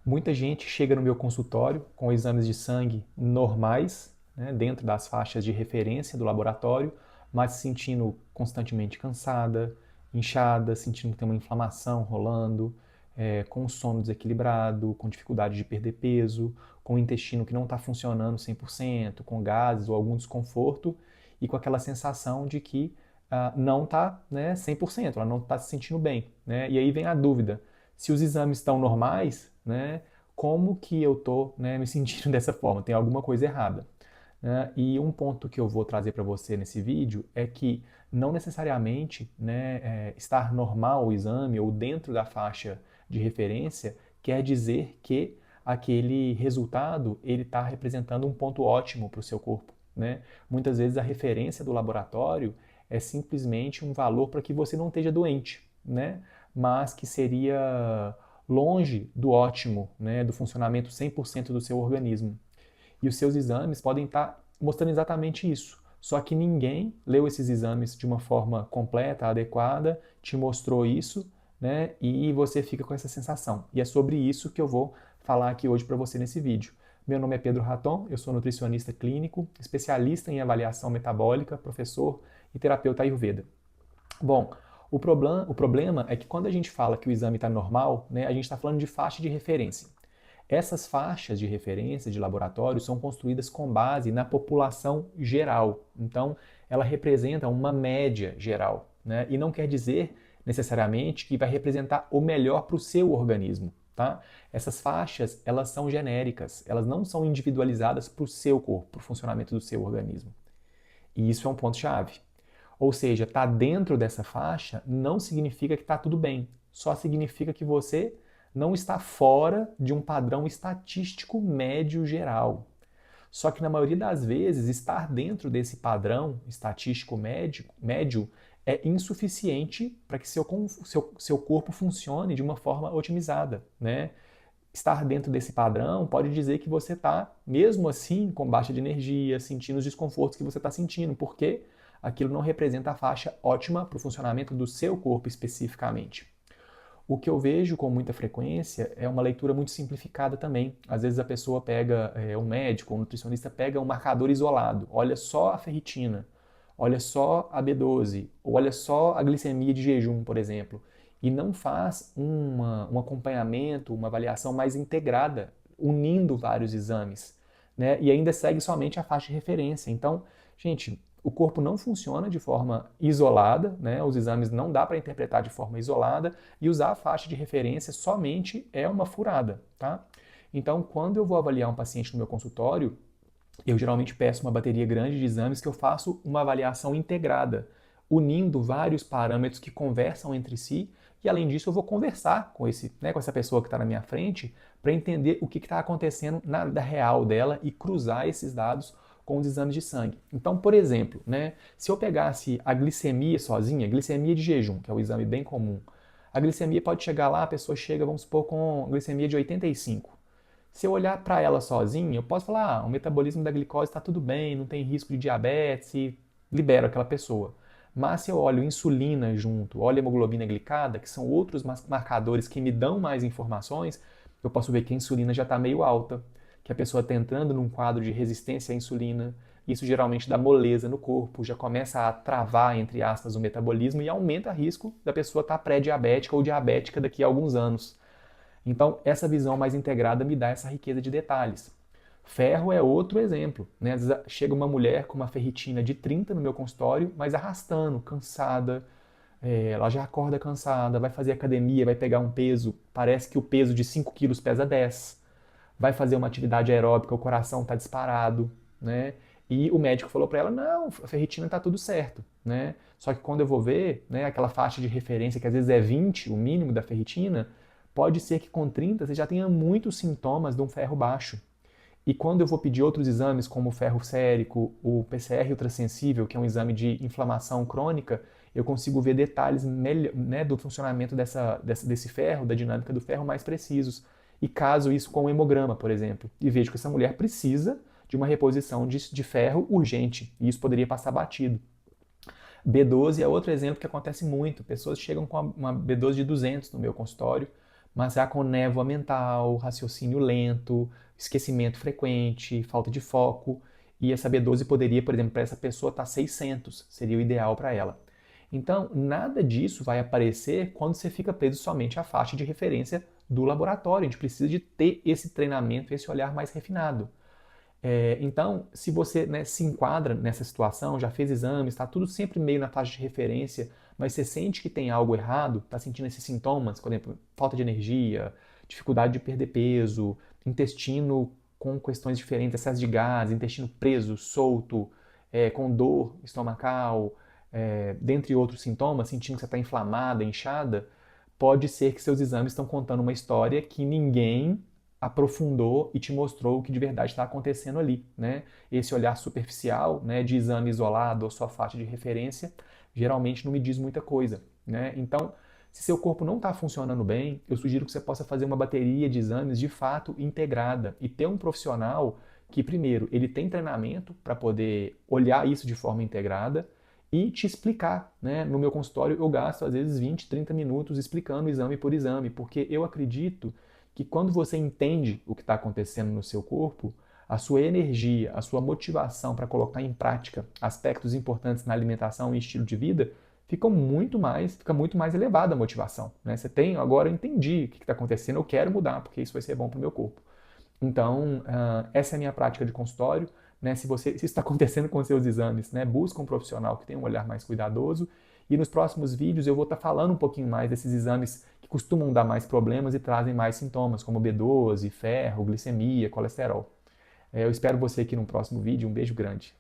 Muita gente chega no meu consultório com exames de sangue normais, né, dentro das faixas de referência do laboratório, mas se sentindo constantemente cansada, inchada, sentindo que tem uma inflamação rolando, com o sono desequilibrado, com dificuldade de perder peso, com o intestino que não está funcionando 100%, com gases ou algum desconforto e com aquela sensação de que não está, né, 100%, ela não está se sentindo bem. Né? E aí vem a dúvida, se os exames estão normais, né, como que eu estou, né, me sentindo dessa forma? Tem alguma coisa errada. Né? E um ponto que eu vou trazer para você nesse vídeo é que não necessariamente, né, estar normal o exame ou dentro da faixa de referência quer dizer que aquele resultado ele está representando um ponto ótimo para o seu corpo. Né? Muitas vezes a referência do laboratório é simplesmente um valor para que você não esteja doente, né? Mas que seria longe do ótimo, né? Do funcionamento 100% do seu organismo. E os seus exames podem estar mostrando exatamente isso. Só que ninguém leu esses exames de uma forma completa, adequada, te mostrou isso, né? E você fica com essa sensação. E é sobre isso que eu vou falar aqui hoje para você nesse vídeo. Meu nome é Pedro Raton, eu sou nutricionista clínico, especialista em avaliação metabólica, professor e terapeuta Ayurveda. Bom, o problema é que quando a gente fala que o exame está normal, né, a gente está falando de faixa de referência. Essas faixas de referência de laboratório são construídas com base na população geral. Então, ela representa uma média geral, né? E não quer dizer necessariamente que vai representar o melhor para o seu organismo, tá? Essas faixas, elas são genéricas, elas não são individualizadas para o seu corpo, para o funcionamento do seu organismo. E isso é um ponto-chave. Ou seja, estar dentro dessa faixa não significa que está tudo bem, só significa que você não está fora de um padrão estatístico médio geral. Só que na maioria das vezes, estar dentro desse padrão estatístico médio é insuficiente para que seu corpo funcione de uma forma otimizada. Né? Estar dentro desse padrão pode dizer que você está, mesmo assim, com baixa de energia, sentindo os desconfortos que você está sentindo, porque aquilo não representa a faixa ótima para o funcionamento do seu corpo especificamente. O que eu vejo com muita frequência é uma leitura muito simplificada também. Às vezes a pessoa pega, um médico, um nutricionista pega um marcador isolado, olha só a ferritina, olha só a B12, ou olha só a glicemia de jejum, por exemplo, e não faz um acompanhamento, uma avaliação mais integrada, unindo vários exames, né? E ainda segue somente a faixa de referência. Então, gente, o corpo não funciona de forma isolada, né? Os exames não dá para interpretar de forma isolada e usar a faixa de referência somente é uma furada, tá? Então, quando eu vou avaliar um paciente no meu consultório, eu geralmente peço uma bateria grande de exames que eu faço uma avaliação integrada, unindo vários parâmetros que conversam entre si, e além disso eu vou conversar com, com essa pessoa que está na minha frente para entender o que está acontecendo na vida real dela e cruzar esses dados com os exames de sangue. Então, por exemplo, né, se eu pegasse a glicemia sozinha, glicemia de jejum, que é um exame bem comum, a glicemia pode chegar lá, a pessoa chega, vamos supor, com glicemia de 85. Se eu olhar para ela sozinha, eu posso falar, o metabolismo da glicose está tudo bem, não tem risco de diabetes e libero aquela pessoa. Mas se eu olho insulina junto, olho hemoglobina glicada, que são outros marcadores que me dão mais informações, eu posso ver que a insulina já está meio alta, que a pessoa está entrando num quadro de resistência à insulina. Isso geralmente dá moleza no corpo, já começa a travar, entre aspas, o metabolismo e aumenta o risco da pessoa estar pré-diabética ou diabética daqui a alguns anos. Então, essa visão mais integrada me dá essa riqueza de detalhes. Ferro é outro exemplo. Né? Às vezes chega uma mulher com uma ferritina de 30 no meu consultório, mas arrastando, cansada. Ela já acorda cansada, vai fazer academia, vai pegar um peso, parece que o peso de 5 quilos pesa 10. Vai fazer uma atividade aeróbica, o coração está disparado. Né? E o médico falou para ela, não, a ferritina está tudo certo. Né? Só que quando eu vou ver, né, aquela faixa de referência que às vezes é 20, o mínimo da ferritina, pode ser que com 30 você já tenha muitos sintomas de um ferro baixo. E quando eu vou pedir outros exames, como o ferro sérico, o PCR ultrassensível, que é um exame de inflamação crônica, eu consigo ver detalhes né, do funcionamento desse ferro, da dinâmica do ferro mais precisos. E caso isso com o hemograma, por exemplo, e vejo que essa mulher precisa de uma reposição de ferro urgente, e isso poderia passar batido. B12 é outro exemplo que acontece muito. Pessoas chegam com uma B12 de 200 no meu consultório, mas já com névoa mental, raciocínio lento, esquecimento frequente, falta de foco, e essa B12 poderia, por exemplo, para essa pessoa estar 600, seria o ideal para ela. Então, nada disso vai aparecer quando você fica preso somente à faixa de referência do laboratório. A gente precisa de ter esse treinamento, esse olhar mais refinado. Então, se você, né, se enquadra nessa situação, já fez exames, está tudo sempre meio na faixa de referência, mas você sente que tem algo errado, está sentindo esses sintomas, por exemplo, falta de energia, dificuldade de perder peso, intestino com questões diferentes, excesso de gás, intestino preso, solto, com dor estomacal, dentre outros sintomas, sentindo que você está inflamada, inchada, pode ser que seus exames estão contando uma história que ninguém aprofundou e te mostrou o que de verdade está acontecendo ali, né? Esse olhar superficial, né, de exame isolado ou sua faixa de referência, geralmente não me diz muita coisa, né? Então, se seu corpo não está funcionando bem, eu sugiro que você possa fazer uma bateria de exames de fato integrada e ter um profissional que, primeiro, ele tem treinamento para poder olhar isso de forma integrada e te explicar, né? No meu consultório eu gasto às vezes 20, 30 minutos explicando exame por exame, porque eu acredito que quando você entende o que está acontecendo no seu corpo, a sua energia, a sua motivação para colocar em prática aspectos importantes na alimentação e estilo de vida fica muito mais elevada a motivação. Né? Você tem, agora eu entendi o que está acontecendo, eu quero mudar, porque isso vai ser bom para o meu corpo. Então, essa é a minha prática de consultório. Né? Se isso está acontecendo com os seus exames, né? Busca um profissional que tenha um olhar mais cuidadoso. E nos próximos vídeos eu vou estar falando um pouquinho mais desses exames que costumam dar mais problemas e trazem mais sintomas, como B12, ferro, glicemia, colesterol. Eu espero você aqui no próximo vídeo. Um beijo grande.